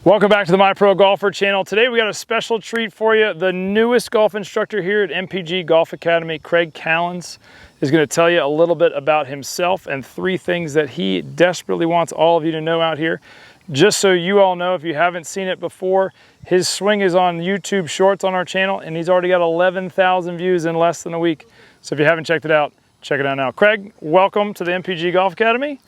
Welcome back to the My Pro Golfer channel. Today we got a special treat for you. The newest golf instructor here at MPG Golf Academy, Craig Callens, is going to tell you a little bit about himself and 3 things that he desperately wants all of you to know out here. Just so you all know, if you haven't seen it before, his swing is on YouTube Shorts on our channel, and he's already got 11,000 views in less than a week. So if you haven't checked it out, check it out now. Craig, welcome to the MPG Golf Academy.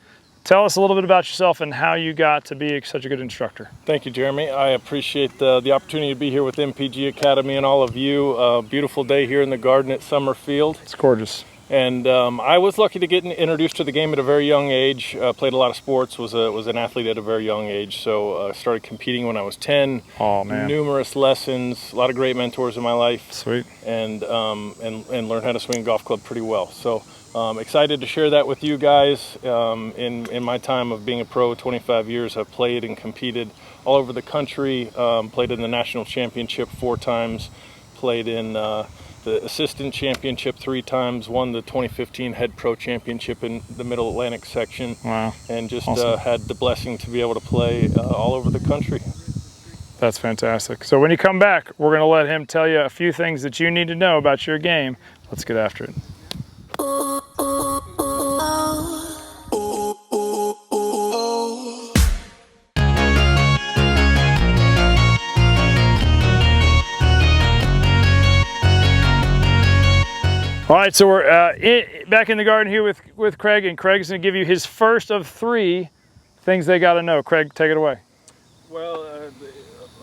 Tell us a little bit about yourself and how you got to be such a good instructor. Thank you, Jeremy. I appreciate the opportunity to be here with MPG Academy and all of you. Beautiful day here in the garden at Summerfield. It's gorgeous. And I was lucky to get introduced to the game at a very young age. Played a lot of sports, was an athlete at a very young age. So started competing when I was 10. Oh, man. Numerous lessons, a lot of great mentors in my life. Sweet. And learned how to swing a golf club pretty well. So excited to share that with you guys. In my time of being a pro, 25 years, I've played and competed all over the country. Played in the national championship 4 times, played in the assistant championship 3 times, won the 2015 head pro championship in the Middle Atlantic section. Wow. And just awesome. had the blessing to be able to play all over the country. That's fantastic. So when you come back, we're going to let him tell you a few things that you need to know about your game. Let's get after it. All right, so we're back in the garden here with Craig, and Craig's going to give you his first of 3 things they got to know. Craig, take it away. Well,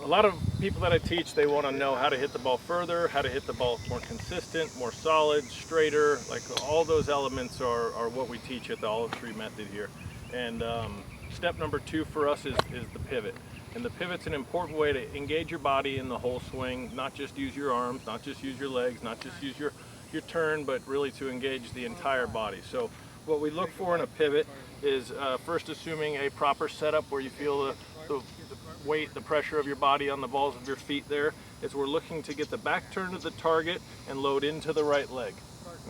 a lot of people that I teach, they want to know how to hit the ball further, how to hit the ball more consistent, more solid, straighter. Like all those elements are what we teach at the Olive Tree Method here. And step number 2 for us is the pivot. And the pivot's an important way to engage your body in the whole swing, not just use your arms, not just use your legs, not just use your turn, but really to engage the entire body. So what we look for in a pivot is first assuming a proper setup where you feel the weight, the pressure of your body on the balls of your feet there, is we're looking to get the back turn to the target and load into the right leg.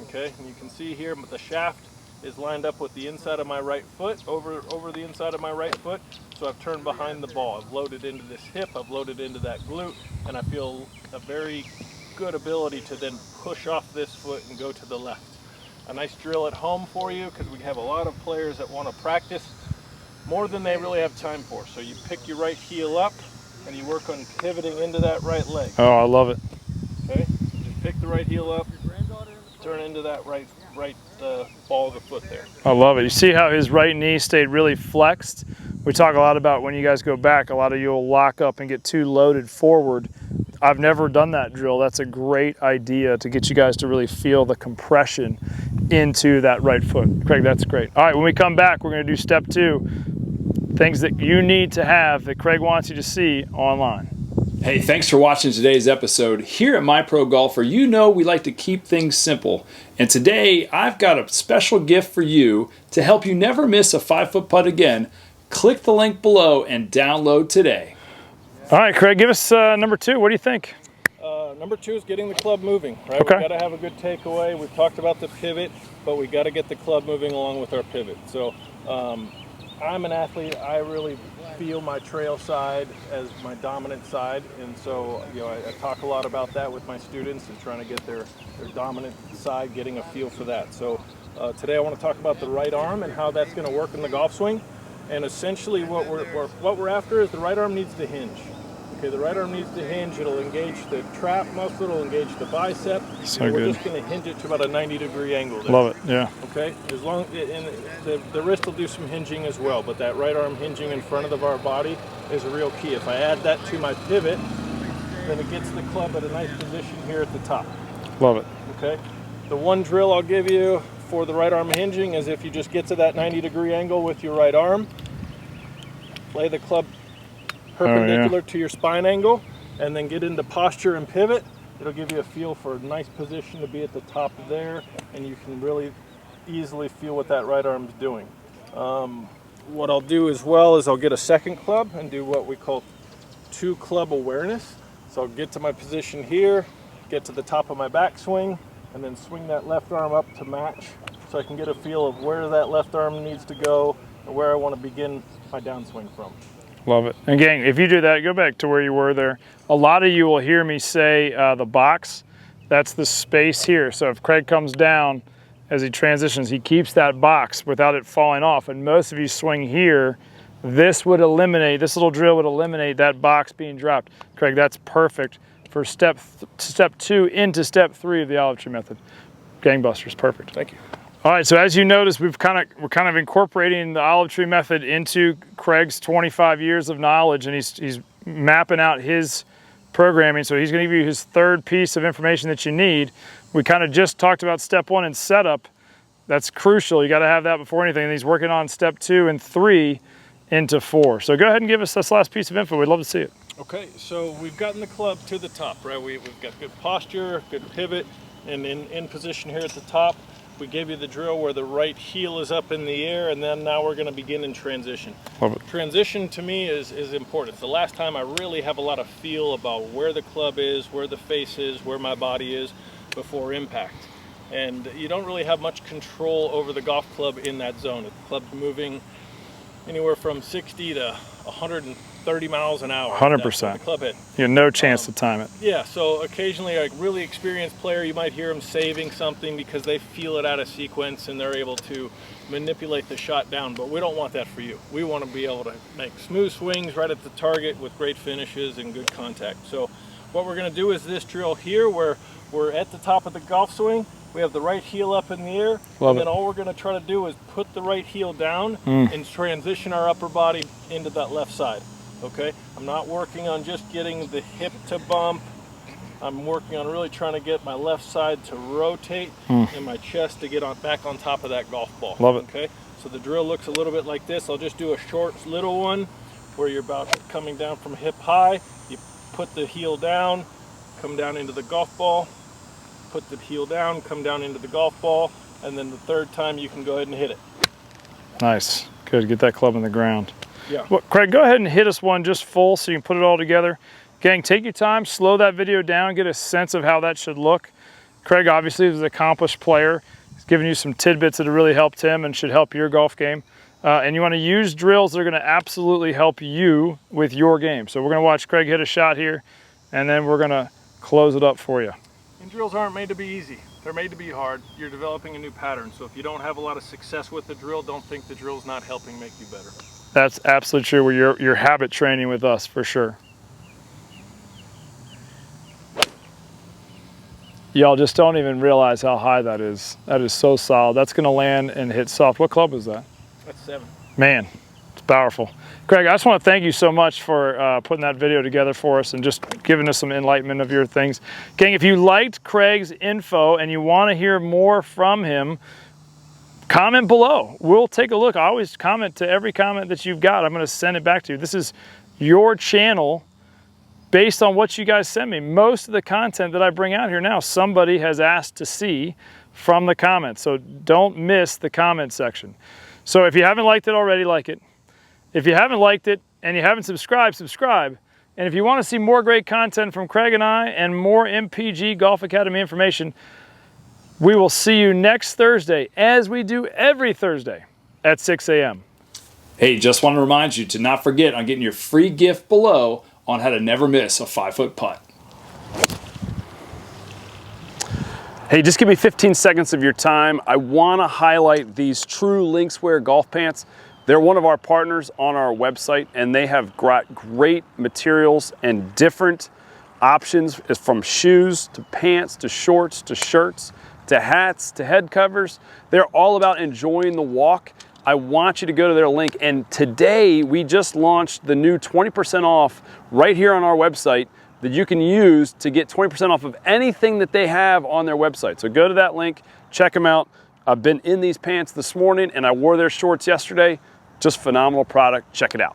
Okay, and you can see here the shaft is lined up with the inside of my right foot, over the inside of my right foot. So I've turned behind the ball. I've loaded into this hip, I've loaded into that glute, and I feel a very good ability to then push off this foot and go to the left. A nice drill at home for you, because we have a lot of players that want to practice more than they really have time for. So you pick your right heel up and you work on pivoting into that right leg. Oh, I love it. Okay, just pick the right heel up, turn into that right ball of the foot there. I love it. You see how his right knee stayed really flexed? We talk a lot about when you guys go back, a lot of you will lock up and get too loaded forward. I've never done that drill. That's a great idea to get you guys to really feel the compression into that right foot. Craig, that's great. All right, when we come back, we're going to do step 2, things that you need to have that Craig wants you to see online. Hey, thanks for watching today's episode. Here at My Pro Golfer, you know we like to keep things simple. And today, I've got a special gift for you to help you never miss a 5-foot putt again. Click the link below and download today. All right, Craig, give us number 2. What do you think? Number 2 is getting the club moving, right? Okay. We've got to have a good takeaway. We've talked about the pivot, but we got to get the club moving along with our pivot. So I'm an athlete. I really feel my trail side as my dominant side, and so I talk a lot about that with my students and trying to get their dominant side, getting a feel for that. So today I want to talk about the right arm and how that's going to work in the golf swing. And essentially what we're after is the right arm needs to hinge. Okay, the right arm needs to hinge. It'll engage the trap muscle, it'll engage the bicep. So and we're good. just going to hinge it to about a 90-degree angle there. Love it, yeah. Okay, and the wrist will do some hinging as well, but that right arm hinging in front of our body is a real key. If I add that to my pivot, then it gets the club at a nice position here at the top. Love it. Okay, the one drill I'll give you for the right arm hinging is if you just get to that 90-degree angle with your right arm, lay the club perpendicular to your spine angle, and then get into posture and pivot. It'll give you a feel for a nice position to be at the top there, and you can really easily feel what that right arm's doing. What I'll do as well is I'll get a second club and do what we call 2 club awareness. So I'll get to my position here, get to the top of my backswing, and then swing that left arm up to match so I can get a feel of where that left arm needs to go and where I want to begin my downswing from. Love it. And gang, if you do that, go back to where you were there. A lot of you will hear me say the box. That's the space here. So if Craig comes down as he transitions, he keeps that box without it falling off. And most of you swing here, this little drill would eliminate that box being dropped. Craig, that's perfect for step 2 into step 3 of the olive tree method. Gangbusters, perfect. Thank you. All right, so as you notice, we're kind of incorporating the olive tree method into Craig's 25 years of knowledge, and he's mapping out his programming. So he's going to give you his third piece of information that you need. We kind of just talked about step 1 in setup. That's crucial. You got to have that before anything. And he's working on step 2 and 3 into 4. So go ahead and give us this last piece of info. We'd love to see it. Okay, so we've gotten the club to the top, right? We've got good posture, good pivot, and in position here at the top. We gave you the drill where the right heel is up in the air, and then now we're going to begin in transition. Love it. Transition to me is important. It's the last time I really have a lot of feel about where the club is, where the face is, where my body is before impact. And you don't really have much control over the golf club in that zone. The club's moving anywhere from 60 to 130 miles an hour. 100%. The club head. You have no chance to time it. Yeah, so occasionally a really experienced player, you might hear them saving something because they feel it out of sequence and they're able to manipulate the shot down, but we don't want that for you. We want to be able to make smooth swings right at the target with great finishes and good contact. So what we're going to do is this drill here where we're at the top of the golf swing. We have the right heel up in the air, and then all we're going to try to do is put the right heel down and transition our upper body into that left side. Okay, I'm not working on just getting the hip to bump. I'm working on really trying to get my left side to rotate and my chest to get back on top of that golf ball. Love it. Okay, so the drill looks a little bit like this. I'll just do a short little one where you're about coming down from hip high. You put the heel down, come down into the golf ball, put the heel down, come down into the golf ball, and then the third time you can go ahead and hit it. Nice. Good. Get that club in the ground. Yeah. Well, Craig, go ahead and hit us one just full so you can put it all together. Gang, take your time, slow that video down, get a sense of how that should look. Craig obviously is an accomplished player. He's giving you some tidbits that have really helped him and should help your golf game. And you want to use drills that are going to absolutely help you with your game. So we're going to watch Craig hit a shot here, and then we're going to close it up for you. And drills aren't made to be easy. They're made to be hard. You're developing a new pattern. So if you don't have a lot of success with the drill, don't think the drill's not helping make you better. That's absolutely true. Where you're habit training with us for sure. Y'all just don't even realize how high that is. That is so solid. That's going to land and hit soft. What club is that? That's 7. Man, it's powerful. Craig, I just want to thank you so much for putting that video together for us and just giving us some enlightenment of your things. Gang, if you liked Craig's info and you want to hear more from him, comment below. We'll take a look. I always comment to every comment that you've got. I'm going to send it back to you. This is your channel based on what you guys send me. Most of the content that I bring out here now, somebody has asked to see from the comments. So don't miss the comment section. So if you haven't liked it already, like it. If you haven't liked it and you haven't subscribed, subscribe. And if you want to see more great content from Craig and I and more MPG Golf Academy information, we will see you next Thursday, as we do every Thursday at 6 a.m. Hey, just want to remind you to not forget on getting your free gift below on how to never miss a 5-foot putt. Hey, just give me 15 seconds of your time. I want to highlight these True Linkswear golf pants. They're one of our partners on our website, and they have great materials and different options from shoes to pants to shorts to shirts to hats to head covers. They're all about enjoying the walk. I want you to go to their link, and today we just launched the new 20% off right here on our website that you can use to get 20% off of anything that they have on their website. So go to that link, check them out. I've been in these pants this morning and I wore their shorts yesterday. Just phenomenal product. Check it out.